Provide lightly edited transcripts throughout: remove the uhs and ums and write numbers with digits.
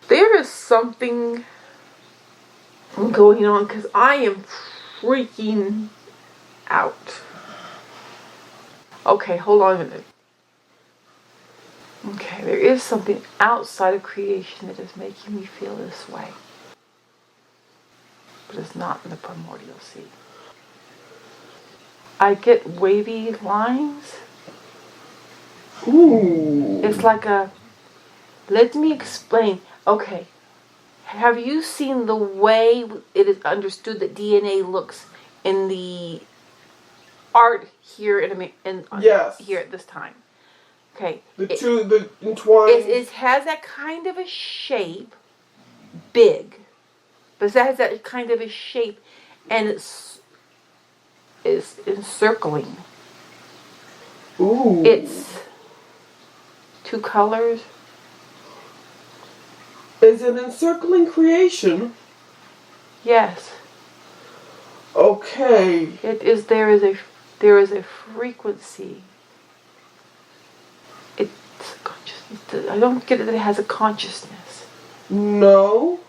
There is something going on because I am freaking out. Okay, hold on a minute. Okay, there is something outside of creation that is making me feel this way. But it's not in the primordial sea. I get wavy lines. Ooh. It's like a... Let me explain. Okay. Have you seen the way it is understood that DNA looks in the art here yes. here at this time? Okay. The entwined. It has that kind of a shape, big, but it has that kind of a shape, and it's encircling. Ooh. It's 2 colors. Is it encircling creation? Yes. Okay. It is. There is a frequency. It's consciousness. I don't get it that it has a consciousness. No.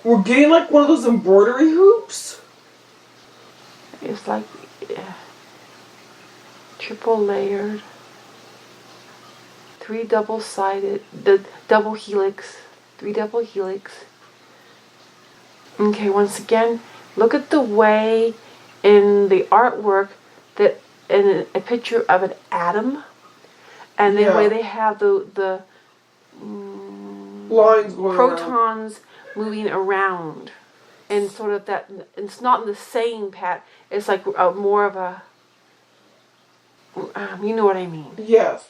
We're getting like one of those embroidery hoops. It's like triple layered, 3 double-sided, the double helix, 3 double helix. Okay, once again, look at the way in the artwork that in a picture of an atom, and the way they have the lines going protons moving around, and sort of that. It's not in the same pattern. It's like more of a. You know what I mean? Yes.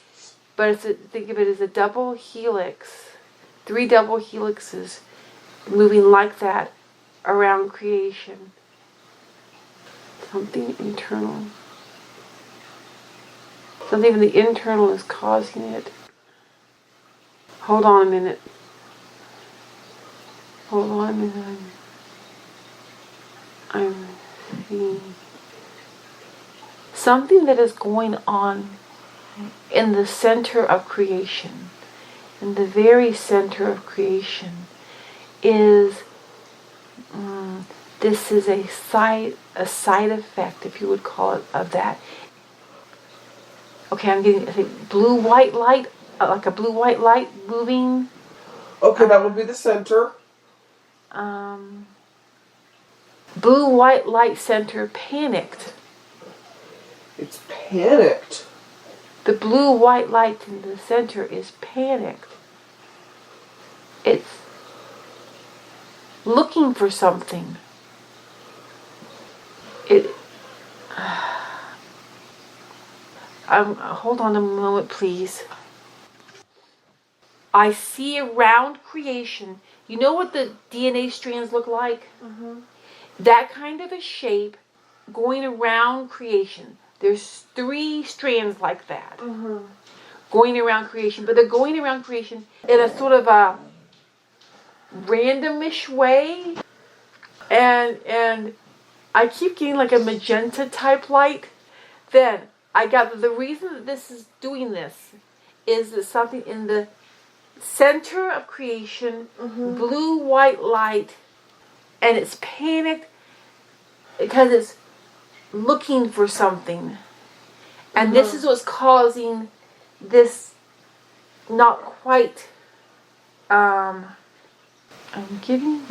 But think of it as a double helix, 3 double helixes moving like that around creation. Something internal. Something in the internal is causing it. Hold on a minute. Hold on a minute. I'm seeing something that is going on in the center of creation. In the very center of creation is this is a side effect, if you would call it, of that. Okay, I'm getting blue-white light, like a blue-white light moving. Okay, that would be the center. Blue-white light center panicked. It's panicked. The blue-white light in the center is panicked. It's looking for something. Hold on a moment, please. I see around creation. You know what the DNA strands look like? Mm-hmm. That kind of a shape going around creation. There's 3 strands like that. Mm-hmm. Going around creation. But they're going around creation in a sort of a randomish way. And I keep getting like a magenta type light. Then I got the reason that this is doing this is that something in the center of creation, blue-white light, and it's panicked because it's looking for something. And this is what's causing this not quite, I'm giving,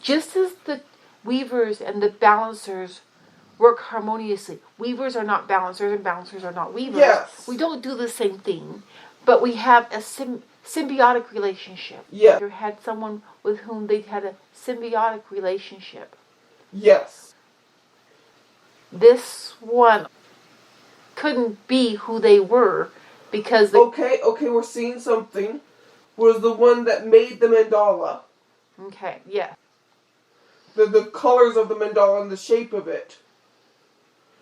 just as the weavers and the balancers work harmoniously. Weavers are not balancers and balancers are not weavers. Yes. We don't do the same thing, but we have a symbiotic relationship. Yes. You had someone with whom they had a symbiotic relationship. Yes. This one couldn't be who they were because Okay, we're seeing something. Was the one that made the mandala. Okay, yeah. The colors of the mandala and the shape of it.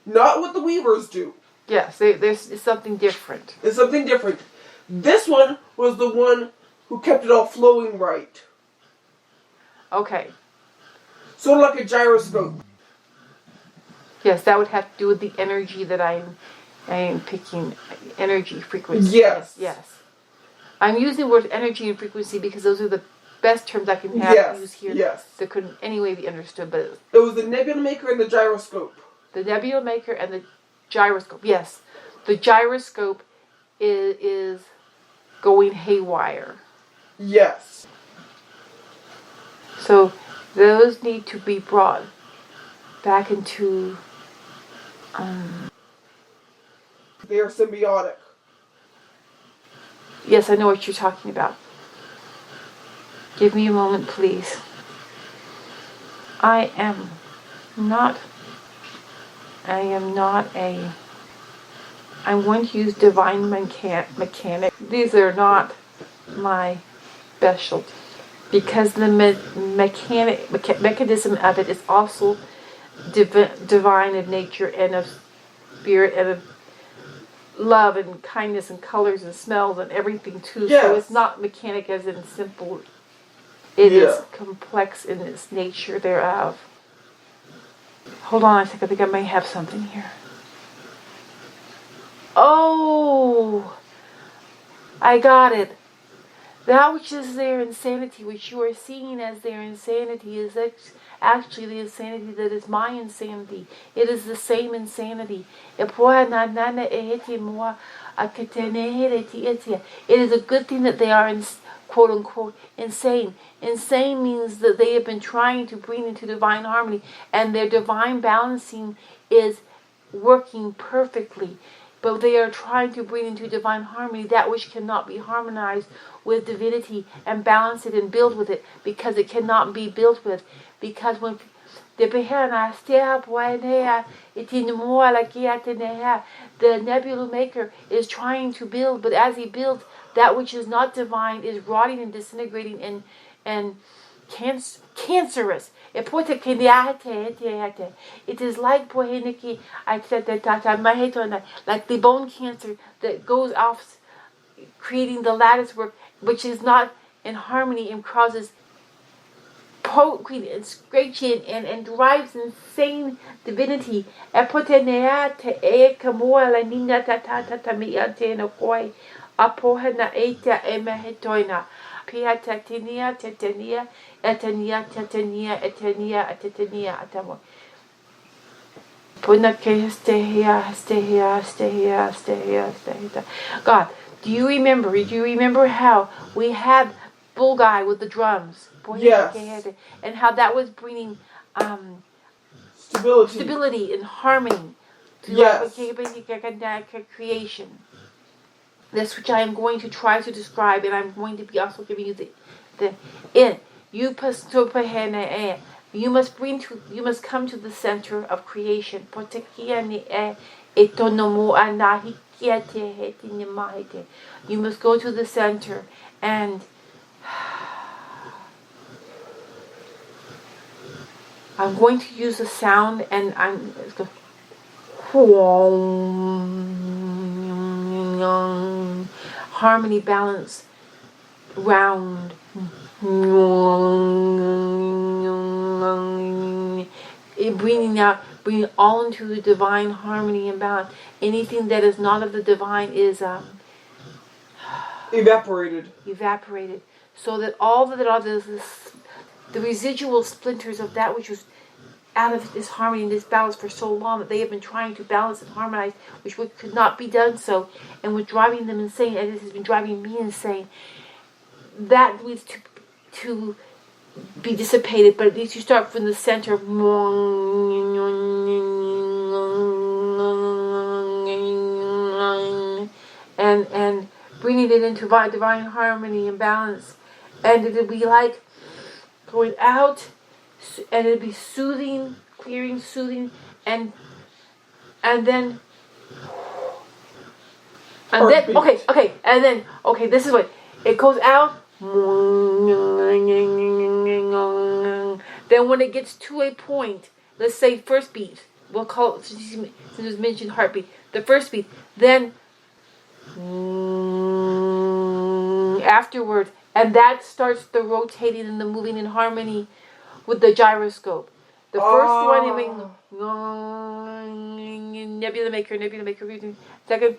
Not what the weavers do. Yes, there's something different. It's something different. This one was the one who kept it all flowing right. Okay. Sort of like a gyroscope. Yes, that would have to do with the energy that I am picking, energy, frequency. Yes. Yes. I'm using the word energy and frequency because those are the best terms I can have use here that couldn't anyway be understood. But it was the nebula maker and the gyroscope. The nebula maker and the gyroscope. Yes, the gyroscope is going haywire. Yes. So those need to be brought back into. They are symbiotic. Yes, I know what you're talking about. Give me a moment, please. I am not a. I'm going to use divine mechanic. These are not my specialty because the mechanism of it is also divine of nature and of spirit and of love and kindness and colors and smells and everything too. Yes. So it's not mechanic as in simple. It is complex in its nature thereof. Hold on a second. I think I may have something here. Oh, I got it. That which is their insanity, which you are seeing as their insanity, is actually the insanity that is my insanity. It is the same insanity. It is a good thing that they are, quote unquote, insane. Insane means that they have been trying to bring into divine harmony, and their divine balancing is working perfectly. But they are trying to bring into divine harmony that which cannot be harmonized with divinity and balance it and build with it, because it cannot be built with. Because when the nebula maker is trying to build, but as he builds, that which is not divine is rotting and disintegrating and cancerous. It is like like the bone cancer that goes off, creating the lattice work, which is not in harmony and causes poking and scratching and drives insane divinity. God, do you remember how we had Bull Guy with the drums? Yes. And how that was bringing stability and harmony to creation. This which I am going to try to describe, and I'm going to be also giving you the in. You must come to the center of creation. You must go to the center and I'm going to use a sound, and I'm harmony, balance, round, bringing all into the divine harmony and balance. Anything that is not of the divine is evaporated. So that all that are the residual splinters of that which was out of this harmony and this balance for so long, that they have been trying to balance and harmonize, which could not be done so, and was driving them insane, and this has been driving me insane. That needs to be dissipated, but it needs to start from the center, and bringing it into divine harmony and balance, and it'll be like going out, and it'll be soothing, clearing, soothing, and then this is what it goes out. Then when it gets to a point, let's say first beat, we'll call it, since it was mentioned heartbeat, the first beat, then afterwards, and that starts the rotating and the moving in harmony with the gyroscope. The first one, nebula maker. Second,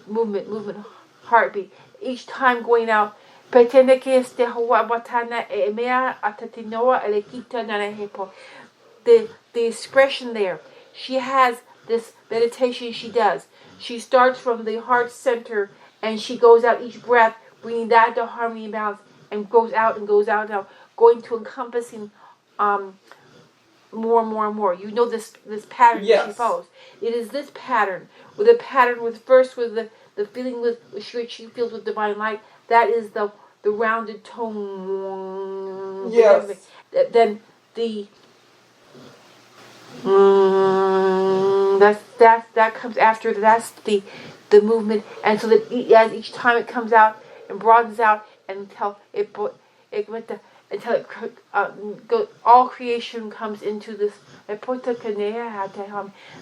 movement, heartbeat. Each time going out. The expression there. She has this meditation she does. She starts from the heart center and she goes out each breath, bringing that to harmony and balance, and goes out and goes out and out, going to encompassing more and more and more. You know this pattern that she follows. It is this pattern with first with the feeling with which she feels with divine light. That is the rounded tone. Yes. Then the that comes after. That's the movement, and so that as each time it comes out and broadens out until all creation comes into this.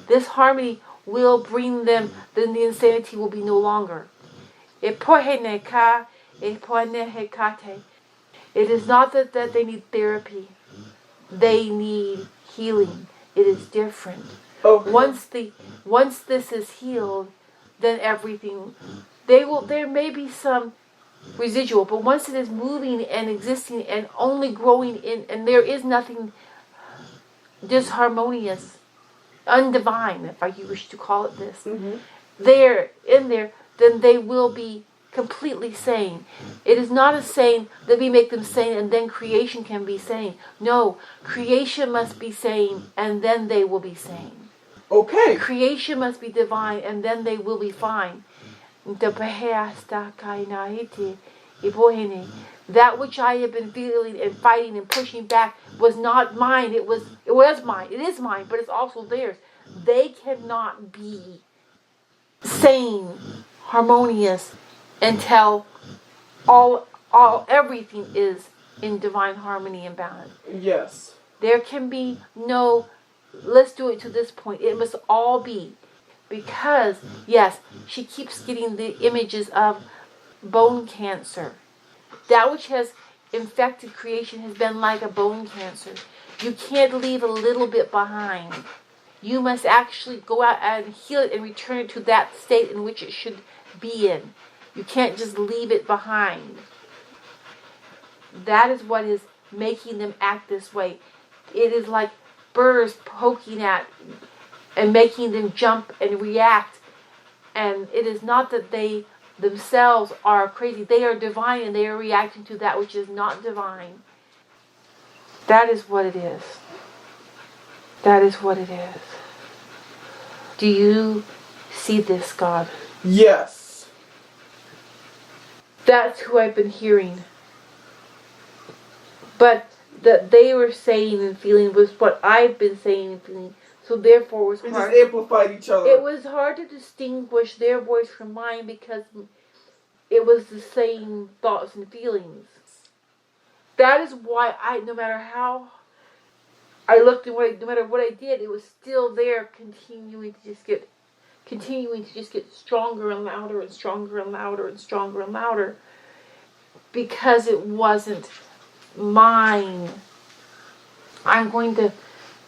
This harmony will bring them. Then the insanity will be no longer. It is not that they need therapy. They need healing. It is different. Okay. Once this is healed, then everything there may be some residual, but once it is moving and existing and only growing in, and there is nothing disharmonious, undivine, if I wish to call it this, there, then they will be completely sane. It is not a sane that we make them sane and then creation can be sane. No, creation must be sane and then they will be sane. Okay. Creation must be divine and then they will be fine. That which I have been feeling and fighting and pushing back was not mine. It was mine. It is mine, but it's also theirs. They cannot be sane, harmonious, until everything is in divine harmony and balance. Yes. There can be no, let's do it to this point. It must all be. Because, yes, she keeps getting the images of bone cancer. That which has infected creation has been like a bone cancer. You can't leave a little bit behind. You must actually go out and heal it and return it to that state in which it should be in. You can't just leave it behind. That is what is making them act this way. It is like birds poking at and making them jump and react. And it is not that they themselves are crazy. They are divine and they are reacting to that which is not divine. That is what it is. That is what it is. Do you see this, God? Yes. That's who I've been hearing. But that they were saying and feeling was what I've been saying and feeling. So therefore it was hard. It just amplified each other. It was hard to distinguish their voice from mine because it was the same thoughts and feelings. That is why no matter how I looked and no matter what I did, it was still there, continuing to just get stronger and louder and stronger and louder and stronger and louder, because it wasn't mine. I'm going to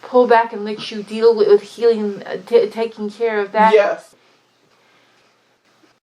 pull back and let you deal with healing, taking care of that. Yes.